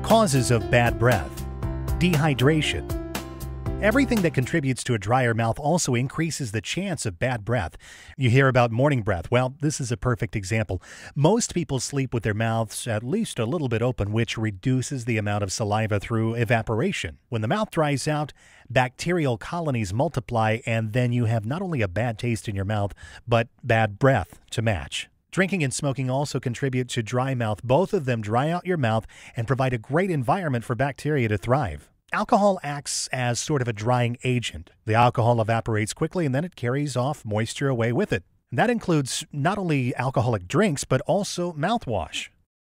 Causes of bad breath. Dehydration. Everything that contributes to a drier mouth also increases the chance of bad breath. You hear about morning breath. Well, this is a perfect example. Most people sleep with their mouths at least a little bit open, which reduces the amount of saliva through evaporation. When the mouth dries out, bacterial colonies multiply, and then you have not only a bad taste in your mouth, but bad breath to match. Drinking and smoking also contribute to dry mouth. Both of them dry out your mouth and provide a great environment for bacteria to thrive. Alcohol acts as sort of a drying agent. The alcohol evaporates quickly and then it carries off moisture away with it. And that includes not only alcoholic drinks, but also mouthwash.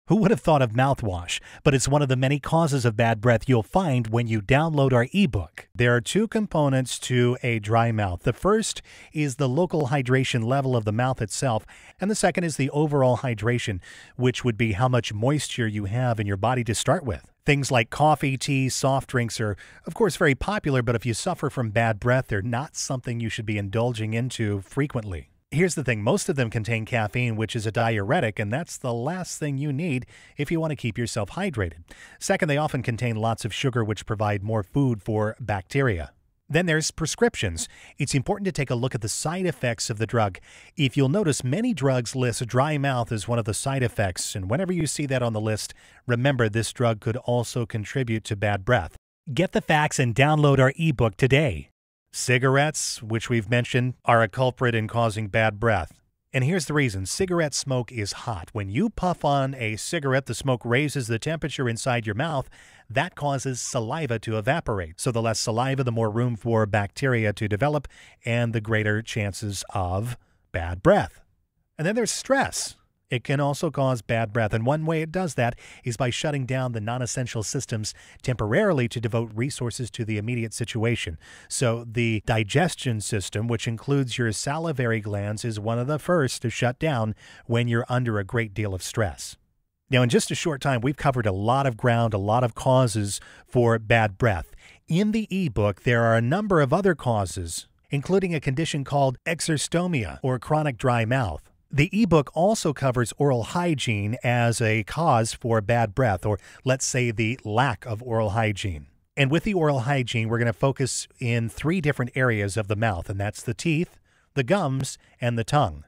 Who would have thought of mouthwash? But it's one of the many causes of bad breath you'll find when you download our ebook. There are two components to a dry mouth. The first is the local hydration level of the mouth itself, and the second is the overall hydration, which would be how much moisture you have in your body to start with. Things like coffee, tea, soft drinks are, of course, very popular, but if you suffer from bad breath, they're not something you should be indulging into frequently. Here's the thing, most of them contain caffeine, which is a diuretic, and that's the last thing you need if you want to keep yourself hydrated. Second, they often contain lots of sugar, which provide more food for bacteria. Then there's prescriptions. It's important to take a look at the side effects of the drug. If you'll notice, many drugs list dry mouth as one of the side effects, and whenever you see that on the list, remember this drug could also contribute to bad breath. Get the facts and download our ebook today. Cigarettes, which we've mentioned, are a culprit in causing bad breath. And here's the reason. Cigarette smoke is hot. When you puff on a cigarette, the smoke raises the temperature inside your mouth. That causes saliva to evaporate. So the less saliva, the more room for bacteria to develop and the greater chances of bad breath. And then there's stress. It can also cause bad breath, and one way it does that is by shutting down the non-essential systems temporarily to devote resources to the immediate situation. So the digestion system, which includes your salivary glands, is one of the first to shut down when you're under a great deal of stress. Now, in just a short time, we've covered a lot of ground, a lot of causes for bad breath. In the ebook, there are a number of other causes, including a condition called exerostomia, or chronic dry mouth. The ebook also covers oral hygiene as a cause for bad breath, or let's say the lack of oral hygiene. And with the oral hygiene, we're going to focus in 3 different areas of the mouth, and that's the teeth, the gums, and the tongue.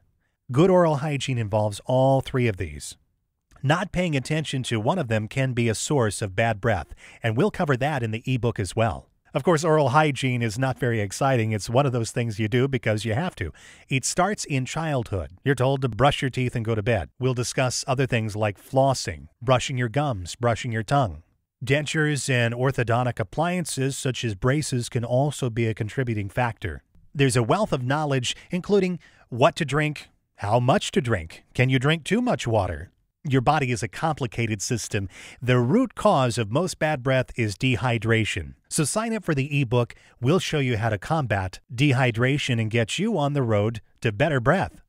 Good oral hygiene involves all 3 of these. Not paying attention to one of them can be a source of bad breath, and we'll cover that in the ebook as well. Of course, oral hygiene is not very exciting. It's one of those things you do because you have to. It starts in childhood. You're told to brush your teeth and go to bed. We'll discuss other things like flossing, brushing your gums, brushing your tongue. Dentures and orthodontic appliances such as braces can also be a contributing factor. There's a wealth of knowledge, including what to drink, how much to drink. Can you drink too much water? Your body is a complicated system. The root cause of most bad breath is dehydration. So sign up for the ebook. We'll show you how to combat dehydration and get you on the road to better breath.